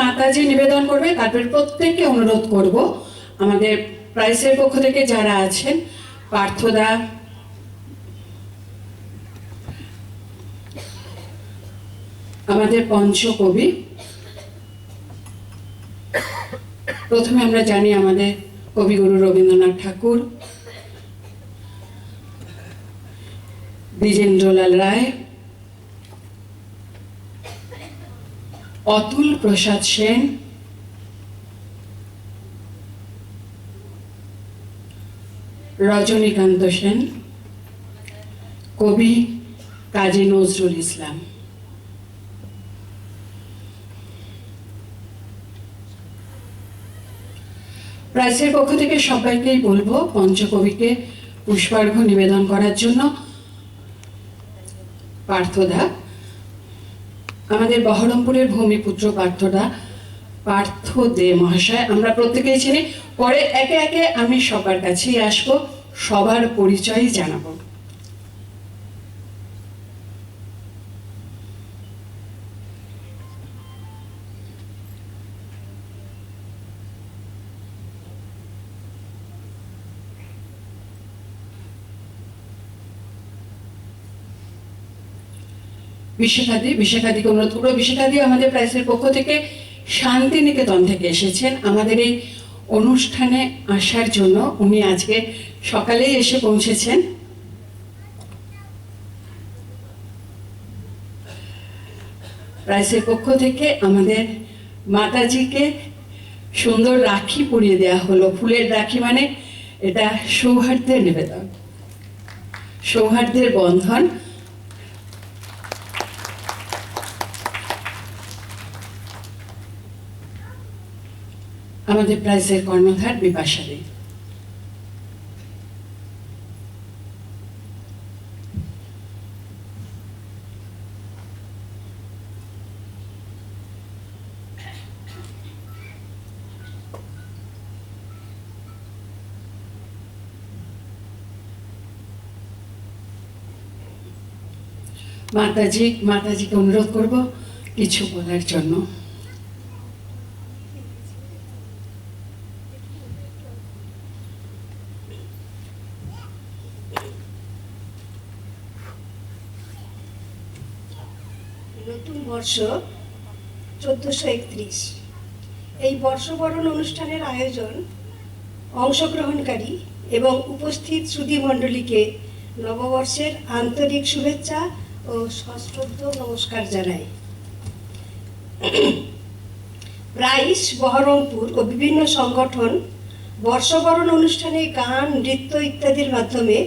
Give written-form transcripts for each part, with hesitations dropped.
মাতাজি নিবেদন করবে, তারপরে প্রত্যেককে অনুরোধ করব আমাদের প্রাইসের পক্ষ থেকে যারা আছেন, পার্থদা, আমাদের পঞ্চকবি, প্রথমে আমরা জানি আমাদের কবিগুরু রবীন্দ্রনাথ ঠাকুর, দ্বিজেন্দ্রলাল রায়, অতুল প্রসাদ সেন, রজনীকান্ত সেন, কবি কাজী নজরুল ইসলাম। প্রাইসের পক্ষ থেকে সবাইকেই বলবো পঞ্চকবিকে পুষ্পার্ঘ্য নিবেদন করার জন্য। পার্থদা, আমাদের বহরমপুরের ভূমিপুত্র পার্থদা, পার্থ দে মহাশয়, আমরা প্রত্যেকেই চিনি। পরে একে একে আমি সবার কাছেই আসবো, সবার পরিচয় জানাবো। বিশাখাদিকে অনুরোধ করবো। বিশাখাদি আমাদের প্রাইসের পক্ষ থেকে শান্তিনিকেতন থেকে এসেছেন আমাদের এই অনুষ্ঠানে আসার জন্য। উনি আজকে সকালেই এসে পৌঁছেছেন। প্রাইসের পক্ষ থেকে আমাদের মাতাজিকে সুন্দর রাখি পরিয়ে দেওয়া হলো, ফুলের রাখি, মানে এটা সৌহার্দ্যের নিবেদন, সৌহার্দ্যের বন্ধন। আমাদের প্রাইজের কর্ণধার বিপাশা দে। মাতাজিকে অনুরোধ করব কিছু বলার জন্য। নতুন বর্ষ 1431, এই বর্ষবরণ অনুষ্ঠানের আয়োজন অংশগ্রহণকারী এবং উপস্থিত সুধীমণ্ডলীকে নববর্ষের আন্তরিক শুভেচ্ছা ও সশ্রদ্ধ নমস্কার জানাই। প্রাইস, বহরমপুর ও বিভিন্ন সংগঠন বর্ষবরণ অনুষ্ঠানে গান, নৃত্য ইত্যাদির মাধ্যমে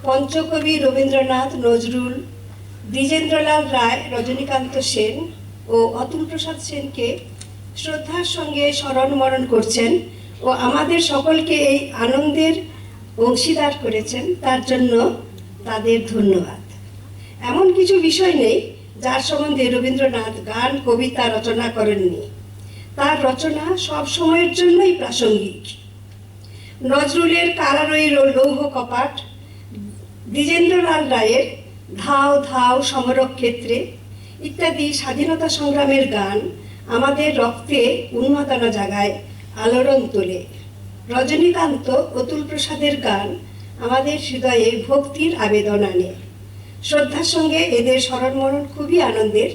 পঞ্চকবি রবীন্দ্রনাথ, নজরুল, দ্বিজেন্দ্রলাল রায়, রজনীকান্ত সেন ও অতুল প্রসাদ সেনকে শ্রদ্ধার সঙ্গে স্মরণ করছেন ও আমাদের সকলকে এই আনন্দের অংশীদার করেছেন। তার জন্য তাদের ধন্যবাদ। এমন কিছু বিষয় নেই যার সম্বন্ধে রবীন্দ্রনাথ গান, কবিতা রচনা করেননি। তার রচনা সব সময়ের জন্যই প্রাসঙ্গিক। নজরুলের কারারই লৌহ কপাট, দ্বিজেন্দ্রলাল রায়ের ধাও ধাও সমরক্ষেত্রে ইত্যাদি স্বাধীনতা সংগ্রামের গান আমাদের রক্তে উন্মাদনা জাগায়, আলোড়ন তোলে। রজনীকান্ত, অতুল প্রসাদের গান আমাদের হৃদয়ে ভক্তির আবেদন আনে। শ্রদ্ধার সঙ্গে এদের স্মরণ খুবই আনন্দের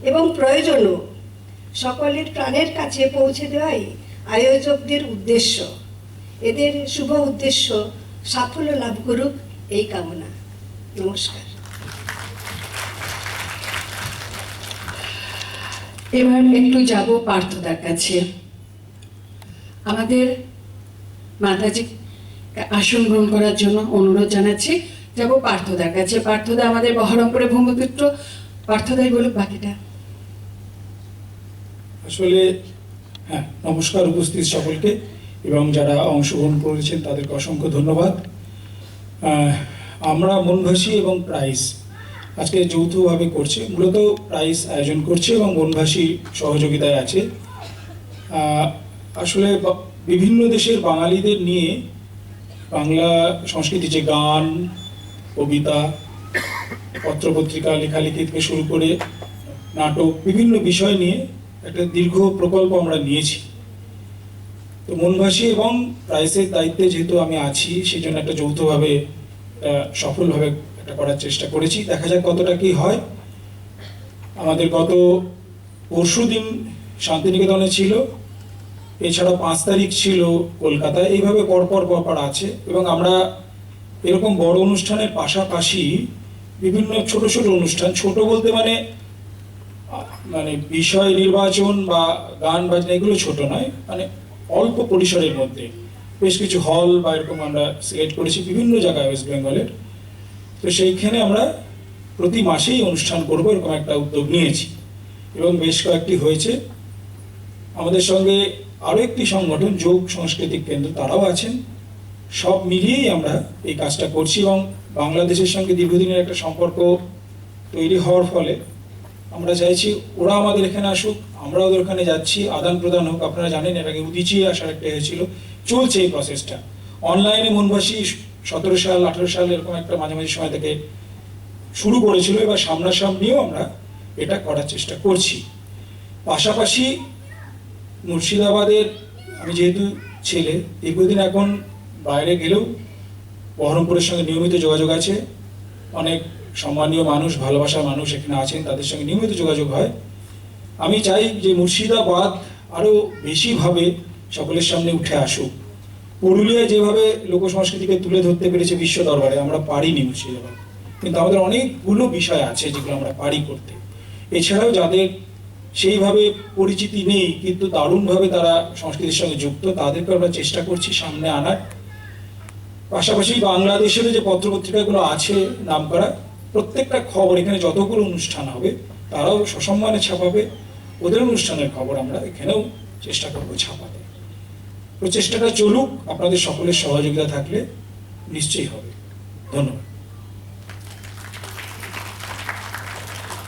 এবং প্রয়োজনও। সকলের প্রাণের কাছে পৌঁছে দেওয়াই আয়োজকদের উদ্দেশ্য। এদের শুভ উদ্দেশ্য সাফল্য লাভ করুক এই কামনা। নমস্কার। এবার একটু যাব পার্থদার কাছে। আমাদের মাতাজি আসন গ্রহণ করার জন্য অনুরোধ জানাচ্ছি। যাব পার্থদার কাছে। পার্থদা আমাদের বহরমপুরের ভূমিপুত্র, পার্থদাই বলুক বাকিটা। আসলে হ্যাঁ, নমস্কার উপস্থিত সকলকে এবং যারা অংশগ্রহণ করেছেন তাদেরকে অসংখ্য ধন্যবাদ। আমরা মনভাসী এবং প্রাইস আজকে যৌথভাবে করছে, মূলত প্রাইস আয়োজন করছে এবং মনভাসী সহযোগিতায় আছে। আসলে বিভিন্ন দেশের বাঙালিদের নিয়ে বাংলা সংস্কৃতি, যে গান, কবিতা, পত্রপত্রিকা লেখালেখি থেকে শুরু করে নাটক, বিভিন্ন বিষয় নিয়ে একটা দীর্ঘ প্রকল্প আমরা নিয়েছি। তো মনভাসী এবং প্রাইসের দায়িত্বে যেহেতু আমি আছি, সেই জন্য একটা যৌথভাবে সফলভাবে এটা করার চেষ্টা করেছি। দেখা যাক কতটা কি হয়। আমাদের গত পরশুদিন শান্তিনিকেতনে ছিল, এছাড়াও 5 তারিখ ছিল কলকাতায়, এইভাবে পরপর আছে। এবং আমরা এরকম বড় অনুষ্ঠানের পাশাপাশি বিভিন্ন ছোট ছোট অনুষ্ঠান, ছোট বলতে মানে বিষয় নির্বাচন বা গান বাজনা এগুলো ছোট নয়, মানে অল্প পরিসরের মধ্যে বেশ কিছু হল বা এরকম আমরা সিলেক্ট করেছি বিভিন্ন জায়গায় ওয়েস্ট বেঙ্গলের। তো সেইখানে আমরা প্রতি মাসেই অনুষ্ঠান করব এরকম একটা উদ্যোগ নিয়েছি এবং বেশ কয়েকটি হয়েছে। আমাদের সঙ্গে আরও একটি সংগঠন যোগ সাংস্কৃতিক কেন্দ্র, তারাও আছেন। সব মিলিয়েই আমরা এই কাজটা করছি এবং বাংলাদেশের সঙ্গে দীর্ঘদিনের একটা সম্পর্ক তৈরি হওয়ার ফলে আমরা চাইছি ওরা আমাদের এখানে আসুক, আমরা ওদের ওখানে যাচ্ছি, আদান প্রদান হোক। আপনারা জানেন এর আগে উদিচি আসার একটা হয়েছিল, চলছে এই প্রসেসটা। অনলাইনে মনভাসী 17 সাল 18 সাল এরকম একটা মাঝামাঝি সময় থেকে শুরু করেছিল, এবার সামনাসামনিও আমরা এটা করার চেষ্টা করছি। পাশাপাশি মুর্শিদাবাদের আমি যেহেতু ছেলে, দীর্ঘদিন এখন বাইরে গেলেও বহরমপুরের সঙ্গে নিয়মিত যোগাযোগ আছে। অনেক সম্মানীয় মানুষ, ভালোবাসার মানুষ এখানে আছেন, তাদের সঙ্গে নিয়মিত যোগাযোগ হয়। আমি চাই যে মুর্শিদাবাদ আরও বেশিভাবে সকলের সামনে উঠে আসুক। পুরুলিয়ায় যেভাবে লোকসংস্কৃতিকে তুলে ধরতে পেরেছে বিশ্ব দরবারে, আমরা পারিনি মুর্শিদাবাদ, কিন্তু আমাদের অনেকগুলো বিষয় আছে যেগুলো আমরা পারি করতে। এছাড়াও যাদের সেইভাবে পরিচিতি নেই কিন্তু দারুণভাবে তারা সংস্কৃতির সঙ্গে যুক্ত, তাদেরকে আমরা চেষ্টা করছি সামনে আনার। পাশাপাশি বাংলাদেশের যে পত্রপত্রিকাগুলো আছে নামকরা, প্রত্যেকটা খবর এখানে যতগুলো অনুষ্ঠান হবে তারাও সসম্মানে ছাপাবে, ওদের অনুষ্ঠানের খবর আমরা এখানেও চেষ্টা করবো ছাপাতে। প্রচেষ্টাটা চলুক, আপনাদের সকলের সহযোগিতা থাকলে নিশ্চয়ই হবে। ধন্যবাদ।